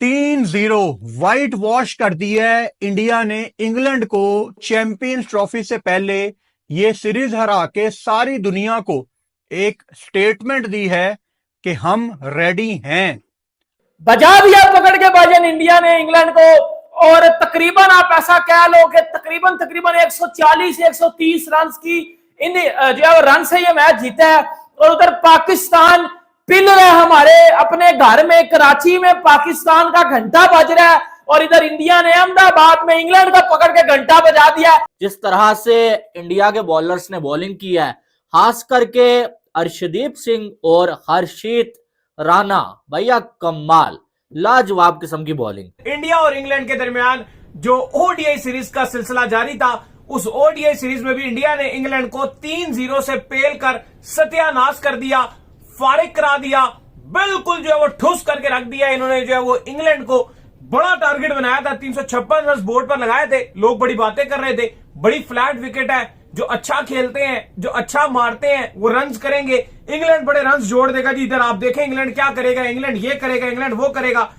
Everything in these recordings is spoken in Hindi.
3-0 व्हाइट वॉश कर दिया है इंडिया ने इंग्लैंड को। चैंपियंस ट्रॉफी से पहले ये सीरीज हरा के सारी दुनिया को एक स्टेटमेंट दी है कि हम रेडी हैं। बजा दिया पकड़ के भाईजान इंडिया ने इंग्लैंड को। और तकरीबन आप ऐसा कह लो कि तकरीबन 140 130 रन की इन जो रन से ये मैच जीता है। और उधर पाकिस्तान पिल रहा है हमारे अपने घर में, कराची में पाकिस्तान का घंटा बज रहा है और इधर इंडिया ने अहमदाबाद में इंग्लैंड का पकड़ के घंटा बजा दिया। जिस तरह से इंडिया के बॉलर्स ने बॉलिंग की है, खास करके अर्शदीप सिंह और हर्षित राणा, भैया कमाल, लाजवाब किस्म की बॉलिंग। इंडिया और इंग्लैंड के दरमियान जो ओडीआई सीरीज का सिलसिला जारी था, उस ओडीआई सीरीज में भी इंडिया ने इंग्लैंड को 3-0 से पेल कर सत्यानाश कर दिया, फारिग करा दिया, बिल्कुल जो है वो ठुस करके रख दिया। इन्होंने जो है वो इंग्लैंड को बड़ा टारगेट बनाया था, 356 रन बोर्ड पर लगाए थे। लोग बड़ी बातें कर रहे थे, बड़ी फ्लैट विकेट है, जो अच्छा खेलते हैं, जो अच्छा मारते हैं वो रन्स करेंगे, इंग्लैंड बड़े रन्स जोड़ देगा जी। इधर आप देखें इंग्लैंड क्या करेगा, इंग्लैंड ये करेगा, इंग्लैंड वो करेगा।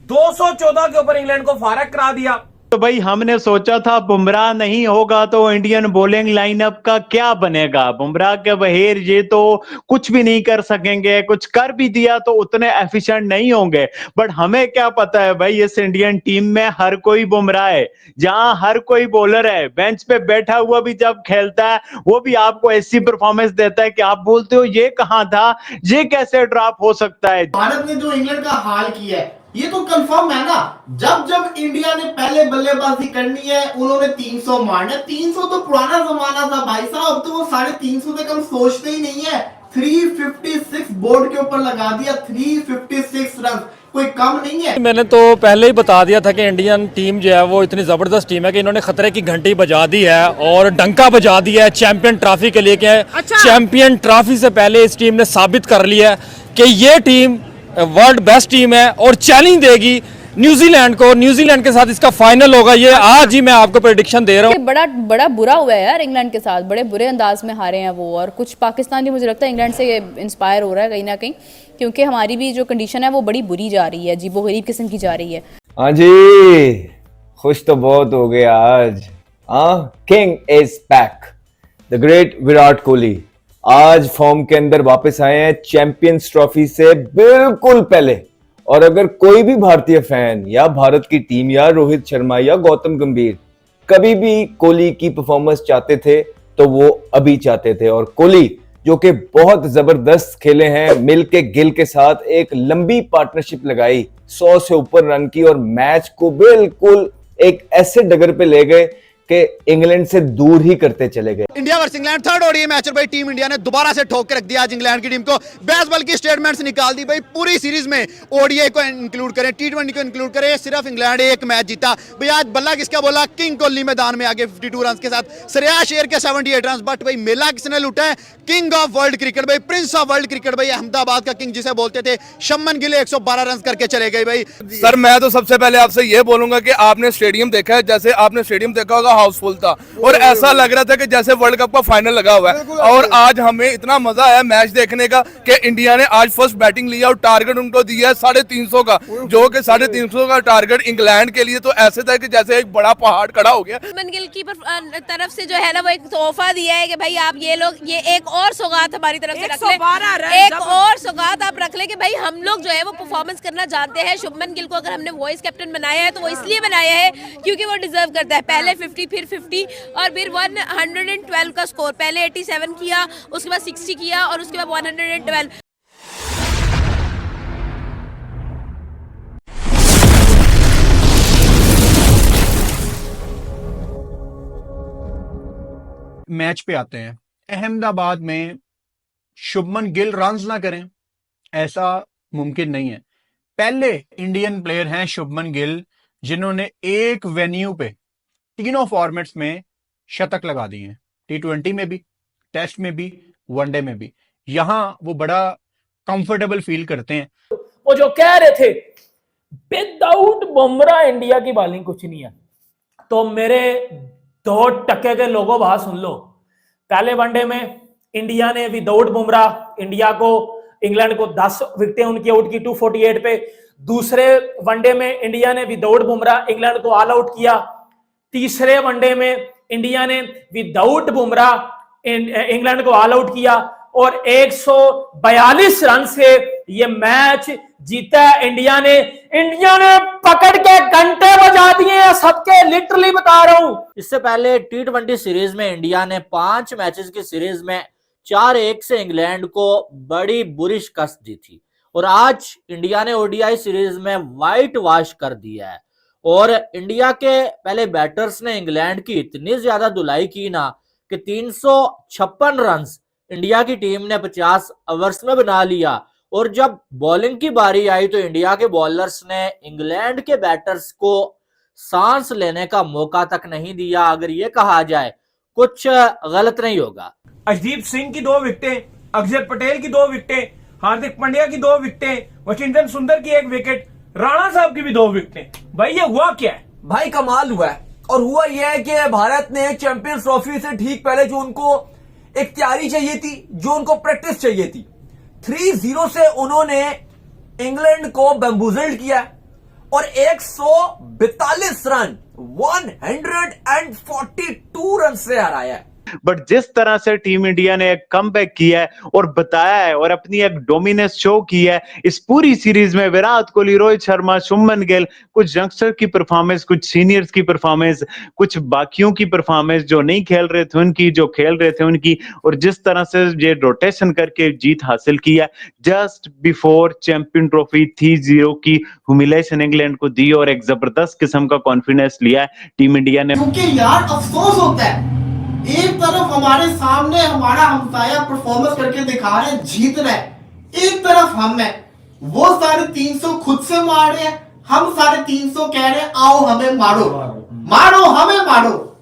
214 के ऊपर इंग्लैंड को फारिग करा दिया। तो भाई हमने सोचा था बुमराह नहीं होगा तो इंडियन बॉलिंग लाइनअप का क्या बनेगा। बुमराह के बगैर ये तो कुछ भी नहीं कर सकेंगे, कुछ कर भी दिया तो उतने एफिशिएंट नहीं होंगे। बट हमें क्या पता है भाई, इस इंडियन टीम में हर कोई बुमराह है, जहां हर कोई बॉलर है। बेंच पे बैठा हुआ भी जब खेलता है वो भी आपको ऐसी परफॉर्मेंस देता है कि आप बोलते हो ये कहां था, ये कैसे ड्रॉप हो सकता है। भारत ने जो इंग्लैंड का हाल किया है ये तो कंफर्म है ना। जब जब इंडिया ने पहले बल्लेबाजी करनी है उन्होंने 300 मारना। 300 तो पुराना जमाना था भाई साहब, तो वो 350 तक हम सोचते ही नहीं है। 356 बोर्ड के ऊपर लगा दिया, 356 रन कोई कम नहीं है। मैंने तो पहले ही बता दिया था कि इंडियन टीम जो है वो इतनी जबरदस्त टीम है कि इन्होंने खतरे की घंटी बजा दी है और डंका बजा दिया है चैंपियन ट्रॉफी के लिए। अच्छा। चैंपियन ट्रॉफी से पहले इस टीम ने साबित कर लिया है कि ये टीम वर्ल्ड बेस्ट टीम है और चैलेंज देगी न्यूजीलैंड को। न्यूजीलैंड के साथ इसका फाइनल होगा। ये आज ही मैं आपको प्रेडिक्शन दे रहा हूँ। बड़ा बुरा हुआ है यार इंग्लैंड के साथ, बड़े बुरे अंदाज में हारे हैं वो। और कुछ पाकिस्तानी मुझे लगता है इंग्लैंड से इंस्पायर हो रहा है कहीं ना कहीं, क्योंकि हमारी भी जो कंडीशन है वो बड़ी बुरी जा रही है, अजीबो गरीब किस्म की जा रही है। हाँ जी, खुश तो बहुत हो गया आज। King is back, the great Virat Kohli आज फॉर्म के अंदर वापस आए हैं चैंपियंस ट्रॉफी से बिल्कुल पहले। और अगर कोई भी भारतीय फैन या भारत की टीम या रोहित शर्मा या गौतम गंभीर कभी भी कोहली की परफॉर्मेंस चाहते थे तो वो अभी चाहते थे। और कोहली जो कि बहुत जबरदस्त खेले हैं, मिल के गिल के साथ एक लंबी पार्टनरशिप लगाई, 100 से ऊपर रन की और मैच को बिल्कुल एक ऐसे डगर पे ले गए कि इंग्लैंड से दूर ही करते चले गए। India versus England third ODI match और भाई टीम इंडिया ने दोबारा से ठोक के रख दिया आज इंग्लैंड की टीम को। बेसबॉल की स्टेटमेंट्स निकाल दी भाई, पूरी सीरीज में ओडीआई को इंक्लूड करें, टी20 को इंक्लूड करें, सिर्फ इंग्लैंड एक मैच जीता। भाई आज बल्ला किसका बोला, किंग कोहली मैदान में आगे 52 रन के साथ, श्रेयस अय्यर के 78 रन। बट भाई मेला किसने लूटा है, किंग ऑफ वर्ल्ड क्रिकेट भाई, प्रिंस ऑफ वर्ल्ड क्रिकेट भाई, अहमदाबाद का किंग जिसे बोलते थे, शुभमन गिल 112 रन करके चले गए। भाई सर मैं तो सबसे पहले आपसे ये बोलूंगा कि आपने स्टेडियम देखा है, जैसे आपने स्टेडियम देखा होगा हाउसफुल था और ऐसा लग रहा था कि जैसे वर्ल्ड कप का फाइनल लगा हुआ है। और आज हमें इतना मजा आया मैच देखने का कि इंडिया ने आज फर्स्ट बैटिंग लिया और टारगेट उनको दिया है 350 का, जो कि 350 का टारगेट इंग्लैंड के लिए तो ऐसे था कि जैसे एक बड़ा पहाड़ खड़ा हो गया। शुभमन गिल की तरफ से जो है ना वो एक तोहफा दिया है कि भाई आप ये लोग ये एक और सौगात हमारी तरफ से रख लें, एक और सौगात आप रख लें कि भाई हम लोग जो है वो परफॉर्मेंस करना जानते हैं। शुभमन गिल को अगर हमने वाइस कैप्टन बनाया है तो वो इसलिए बनाया है क्योंकि वो डिजर्व करता है। पहले 50 फिर 50 और फिर 112 का स्कोर, पहले 87 किया, उसके बाद 60 किया और उसके बाद 112। मैच पे आते हैं। अहमदाबाद में शुभमन गिल रन्स ना करें ऐसा मुमकिन नहीं है। पहले इंडियन प्लेयर हैं शुभमन गिल जिन्होंने एक वेन्यू पे तीनों फॉर्मेट्स में शतक लगा दिए हैं, टी20 में भी, टेस्ट में भी, वनडे में भी। यहां वो बड़ा कंफर्टेबल फील करते हैं। वो जो कह रहे थे विदाउट बुमराह इंडिया की बॉलिंग कुछ नहीं है, तो मेरे 2% के लोगों बात सुन लो। पहले वनडे में इंडिया ने विदाउट बुमराह इंडिया को इंग्लैंड को 10 विकेटें उनकी आउट की 248 पे। दूसरे वनडे में इंडिया ने विदाउट बुमराह इंग्लैंड को ऑल आउट किया। तीसरे वनडे में इंडिया ने विदाउट बुमराह इंग्लैंड को ऑल आउट किया और 142 रन से ये मैच जीता है इंडिया ने। इंडिया ने पकड़ के घंटे बजा दिए हैं सबके, लिटरली बता रहा हूं। इससे पहले टी20 सीरीज में इंडिया ने 5 मैचेस की सीरीज में 4-1 से इंग्लैंड को बड़ी बुरी शिकस्त दी थी और आज इंडिया ने ओडीआई सीरीज में व्हाइट वॉश कर दिया है और इंडिया के पहले बैटर्स ने इंग्लैंड की इतनी ज्यादा धुलाई की ना कि 356 रन इंडिया की टीम ने 50 ओवर्स में बना लिया और जब बॉलिंग की बारी आई तो इंडिया के बॉलर्स ने इंग्लैंड के बैटर्स को सांस लेने का मौका तक नहीं दिया। अगर ये कहा जाए कुछ गलत नहीं होगा। अर्शदीप सिंह की 2 विकेटें, अक्षर पटेल की 2 विकेटें, हार्दिक पांड्या की 2 विकेटें, वशिंगटन सुंदर की 1 विकेट, राणा साहब की भी 2 विकेटें। भाई ये हुआ क्या है? भाई कमाल हुआ है। और हुआ यह है कि भारत ने चैंपियंस ट्रॉफी से ठीक पहले जो उनको एक तैयारी चाहिए थी, जो उनको प्रैक्टिस चाहिए थी, 3-0 से उन्होंने इंग्लैंड को बैम्बूजल्ड किया और 142 रन 142 रन से हराया है। बट जिस तरह से टीम इंडिया ने एक कमबैक किया है और बताया है और अपनी एक डोमिनेंस शो की है इस पूरी सीरीज में, विराट कोहली, रोहित शर्मा, शुभमन गिल, कुछ यंगस्टर की परफॉर्मेंस, कुछ सीनियर्स की परफॉर्मेंस, कुछ बाकियों की परफॉर्मेंस जो नहीं खेल रहे थे उनकी, जो खेल रहे थे उनकी, और जिस तरह से ये रोटेशन करके जीत हासिल किया जस्ट बिफोर चैंपियन ट्रॉफी 3-0 की ह्यूमिलेशन इंग्लैंड को दी और एक जबरदस्त किस्म का कॉन्फिडेंस लिया है टीम इंडिया ने। क्योंकि यार अफसोस होता है, एक तरफ हमारे सामने हमारा हमसाया परफॉर्मेंस करके दिखा रहे हैं, जीत रहे हैं, एक तरफ हम है वो 350 खुद से मार रहे हैं, हम 350 कह रहे हैं आओ हमें मारो, मारो हमें मारो,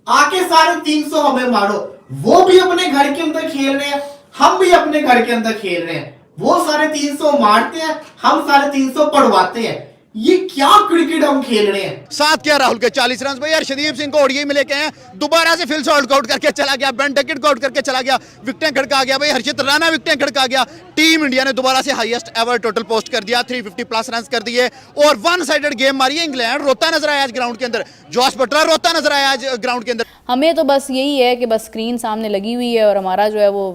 आके 350 हमें मारो। वो भी अपने घर के अंदर खेल रहे हैं, हम भी अपने घर के अंदर खेल रहे हैं। वो 350 मारते हैं, हम 350 पड़वाते हैं। ये क्या क्रिकेट हम खेल रहे हैं। साथ क्या राहुल के 40 रन भाई, हर्षदीप सिंह को ओडीआई में लेके आए, दोबारा से फिल सॉल्ट आउट करके चला गया, बेन डकेट को आउट करके चला गया, विकेटें खड़का गया भाई, हर्षित राणा विकेटें खड़का गया। टीम इंडिया ने दोबारा से हाईएस्ट एवर टोटल पोस्ट कर दिया, 350 प्लस रन कर दिए और वन साइडेड गेम मारी है। इंग्लैंड रोता नजर आया आज ग्राउंड के अंदर, जॉस बटलर रोता नजर आया आज ग्राउंड के अंदर। हमें तो बस यही है कि बस स्क्रीन सामने लगी हुई है और हमारा जो है वो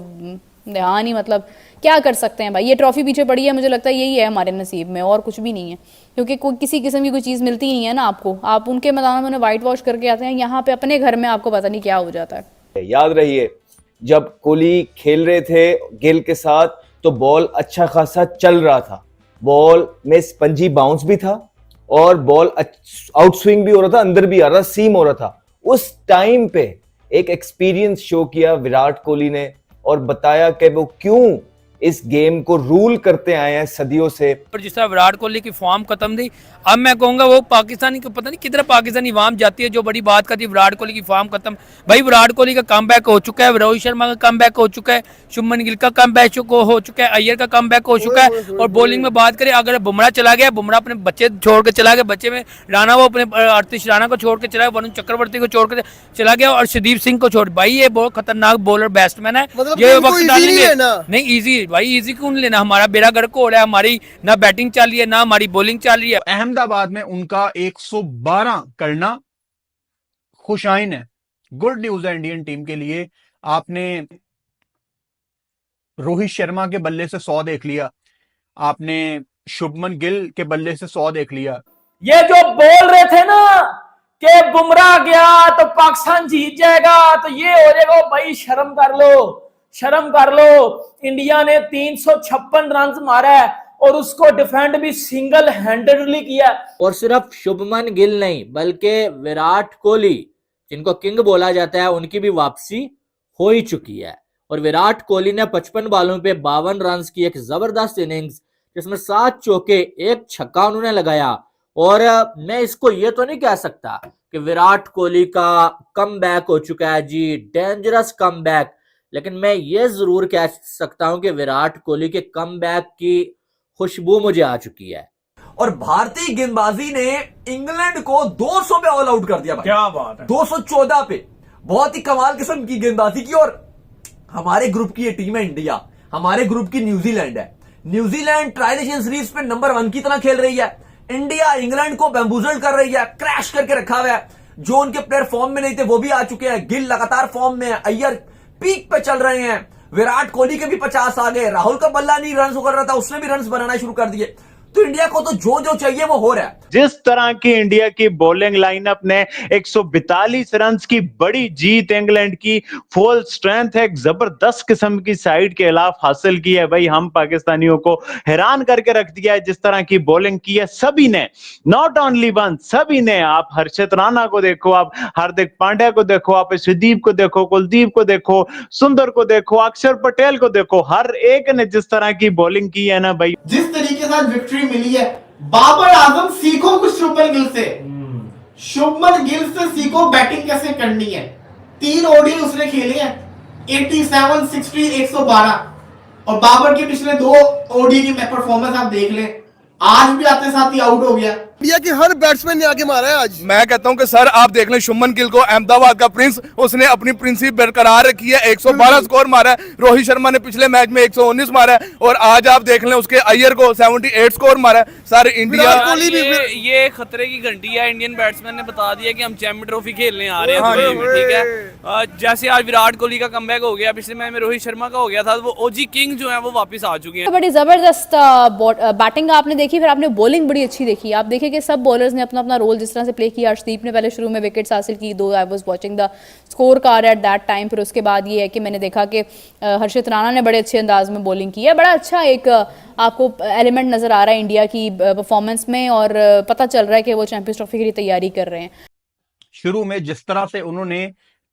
ध्यान ही, मतलब क्या कर सकते हैं भाई, ये ट्रॉफी पीछे पड़ी है, मुझे लगता है यही है हमारे नसीब में और कुछ भी नहीं है, क्योंकि कोई किसी किस्म की कोई चीज़ मिलती ही नहीं है ना आपको। आप उनके मैदान में उन्हें वाइट वॉश करके आते हैं, यहाँ पे अपने घर में आपको पता नहीं क्या हो जाता है। याद रहिए जब कोहली खेल रहे थे गिल के साथ तो बॉल अच्छा खासा चल रहा था, बॉल में स्पंजी बाउंस भी था और बॉल आउट स्विंग भी हो रहा था, अंदर भी आ रहा था, सीम हो रहा था। उस टाइम पे एक एक्सपीरियंस शो किया विराट कोहली ने और बताया कि वो क्यों इस गेम को रूल करते आए हैं सदियों से। पर जिस तरह विराट कोहली की फॉर्म खत्म थी, अब मैं कहूंगा वो पाकिस्तानी को पता नहीं किधर पाकिस्तानी वाम जाती है जो बड़ी बात करती है विराट कोहली की फॉर्म खत्म। भाई विराट कोहली का कमबैक हो चुका है, रोहित शर्मा का कमबैक हो चुका है, शुभमन गिल का कमबैक हो चुका है, अय्यर का कमबैक हो चुका है। और बॉलिंग में बात करें, अगर बुमराह चला गया, बुमराह अपने बच्चे छोड़ के चला गया, बच्चे में राणा वो अपने आतिश राणा को छोड़ के चला गया, वरुण चक्रवर्ती को छोड़ के चला गया और अर्शदीप सिंह को छोड़। भाई ये बहुत खतरनाक बॉलर बैट्समैन है, ये वक्त डालेंगे नहीं ईजी। भाई ईजी क्यों लेना, हमारा बेड़ा गर्क हो रहा है, हमारी ना बैटिंग चल रही है ना हमारी बॉलिंग चल रही है। अहमदाबाद में उनका 112 करना खुशाइन है, गुड न्यूज है इंडियन टीम के लिए। आपने रोहित शर्मा के बल्ले से 100 देख लिया, आपने शुभमन गिल के बल्ले से 100 देख लिया। ये जो बोल रहे थे ना कि बुमराह गया तो पाकिस्तान जीत जाएगा, तो ये हो जाएगा भाई, शर्म कर लो, शर्म कर लो। इंडिया ने 356 रन मारा है और उसको डिफेंड भी सिंगल हैंडेडली किया। और सिर्फ शुभमन गिल नहीं बल्कि विराट कोहली जिनको किंग बोला जाता है उनकी भी वापसी हो ही चुकी है। और विराट कोहली ने 55 बॉलों पे 52 रन की एक जबरदस्त इनिंग्स जिसमें 7 चौके 1 छक्का उन्होंने लगाया। और मैं इसको ये तो नहीं कह सकता कि विराट कोहली का कमबैक हो चुका है जी, डेंजरस कमबैक, लेकिन मैं ये जरूर कह सकता हूं कि विराट कोहली के कमबैक की खुशबू मुझे आ चुकी है। और भारतीय गेंदबाजी ने इंग्लैंड को 200 पे ऑल आउट कर दिया भाई। क्या बात है, 214 पे, बहुत ही कमाल किस्म की गेंदबाजी की। और हमारे ग्रुप की ये टीम है इंडिया, हमारे ग्रुप की न्यूजीलैंड है, न्यूजीलैंड ट्रायल एशियन सीरीज पे नंबर 1 की तरह खेल रही है। इंडिया इंग्लैंड को बैम्बूजल कर रही है, क्रैश करके रखा हुआ है। जो उनके प्लेयर फॉर्म में नहीं थे वो भी आ चुके हैं। गिल लगातार फॉर्म में है, अय्यर पीक पे चल रहे हैं, विराट कोहली के भी 50 आ गए, राहुल का बल्ला नहीं रन कर रहा था, उसने भी रन बनाना शुरू कर दिए। तो इंडिया को तो जो जो चाहिए वो हो रहा है। जिस तरह की इंडिया की बॉलिंग लाइनअप ने 142 रन की बड़ी जीत इंग्लैंड की फुल स्ट्रेंथ है, एक जबरदस्त किस्म की साइड के खिलाफ हासिल की है भाई। हम पाकिस्तानियों को हैरान करके रख दिया है जिस तरह की बॉलिंग की है सभी ने, नॉट ओनली वन, सभी ने। आप हर्षित राणा को देखो, आप हार्दिक पांड्या को देखो, आप सुदीप को देखो, कुलदीप को देखो, सुंदर को देखो, अक्षर पटेल को देखो, हर एक ने जिस तरह की बॉलिंग की है ना भाई, जिस तरीके से विक्ट्री मिली है। बाबर आजम सीखो कुछ शुभमन गिल से, शुभमन गिल से सीखो बैटिंग कैसे करनी है। 3 ओडीआई उसने खेले हैं, 87, 60, 112, और बाबर के पिछले 2 ओडीआई की परफॉर्मेंस आप देख ले, आज भी आते साथ ही आउट हो गया। इंडिया के हर बैट्समैन ने आगे मारा है आज। मैं कहता हूं कि सर आप देख लें शुभमन गिल को, अहमदाबाद का प्रिंस, उसने अपनी प्रिंसिप बरकरार रखी है, 112 स्कोर मारा है। रोहित शर्मा ने पिछले मैच में 119 मारा है, और आज आप देख लें उसके अय्यर को 78 स्कोर मारा है। सर इंडिया ये खतरे की घंटी है। इंडियन बैट्समैन ने बता दिया कि हम चैंपियन ट्रॉफी खेलने आ रहे हैं, ठीक है। जैसे आज विराट कोहली का कमबैक हो गया, पिछले मैच में रोहित शर्मा का हो गया था, वो ओजी किंग जो है वो वापस आ चुके हैं। बड़ी जबरदस्त बैटिंग आपने देखी, फिर आपने बॉलिंग बड़ी अच्छी देखी। आप देखिए कि सब बॉलर्स ने अपना अपना रोल जिस तरह से प्ले किया। अर्शदीप ने पहले शुरू में विकेट्स हासिल की, 2 I was watching the score card at that time. फिर उसके बाद ये है कि मैंने देखा कि हर्षित राणा ने बड़े अच्छे अंदाज में बॉलिंग की है। बड़ा अच्छा एक आपको एलिमेंट नजर आ रहा है इंडिया की परफॉर्मेंस में, और पता चल रहा है कि वो चैंपियंस ट्रॉफी के लिए तैयारी कर रहे हैं। शुरू में जिस तरह से उन्होंने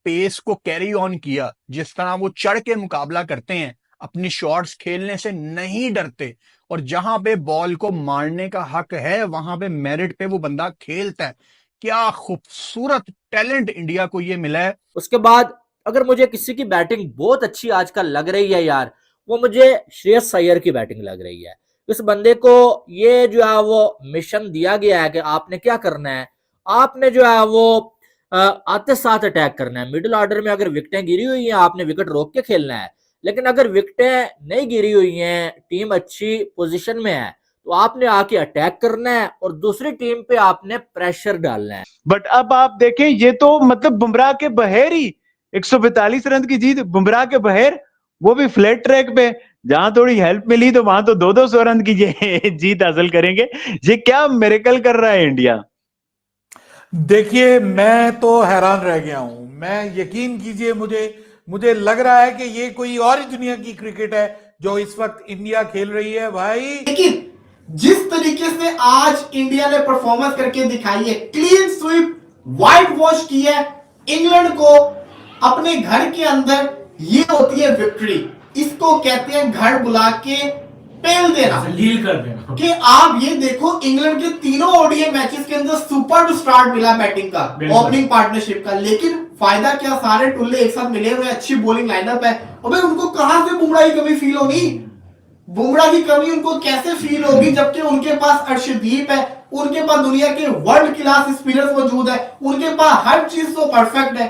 पेस को कैरी ऑन किया, जिस तरह वो चढ़ के मुकाबला करते हैं, अपनी शॉट्स खेलने से नहीं डरते, और जहां पे बॉल को मारने का हक है वहां पे मेरिट पे वो बंदा खेलता है। क्या खूबसूरत टैलेंट इंडिया को ये मिला है। उसके बाद अगर मुझे किसी की बैटिंग बहुत अच्छी आजकल लग रही है यार, वो मुझे श्रेयस अय्यर की बैटिंग लग रही है। इस बंदे को ये जो है वो मिशन दिया गया है कि आपने क्या करना है, आपने जो है वो आते साथ अटैक करना है। मिडिल ऑर्डर में अगर विकेटें गिरी हुई हैं आपने विकेट रोक के खेलना है, लेकिन अगर विकेटें नहीं गिरी हुई हैं, टीम अच्छी पोजीशन में है, तो आपने आके अटैक करना है और दूसरी टीम पे आपने प्रेशर डालना है। बट अब आप देखें ये तो मतलब बुमराह के बगैर ही 142 रन की जीत, बुमराह के बगैर, वो भी फ्लैट ट्रैक पे, जहां थोड़ी हेल्प मिली तो वहां तो 200 रन की जीत हासिल करेंगे। ये क्या मिरेकल कर रहा है इंडिया। देखिए मैं तो हैरान रह गया हूं। मैं यकीन कीजिए मुझे लग रहा है कि ये कोई और ही दुनिया की क्रिकेट है जो इस वक्त इंडिया खेल रही है भाई। लेकिन जिस तरीके से आज इंडिया ने परफॉर्मेंस करके दिखाई है, क्लीन स्वीप, व्हाइट वॉश की है इंग्लैंड को अपने घर के अंदर, ये होती है विक्ट्री। इसको कहते हैं घर बुला के पेल देना, लील कर देना। कि आप ये देखो इंग्लैंड के तीनों ओडीआई मैचेस के अंदर सुपर स्टार्ट मिला बैटिंग का, ओपनिंग पार्टनरशिप का, लेकिन फायदा क्या, सारे टुल्ले एक साथ मिले हुए, अच्छी बॉलिंग लाइनअप है। अबे उनको कहां से बुमराह की कमी फील होगी, बुमराह की कमी उनको कैसे फील होगी जबकि उनके पास अर्शदीप है, उनके पास दुनिया के वर्ल्ड क्लास स्पिनर्स मौजूद है, उनके पास हर चीज तो परफेक्ट है।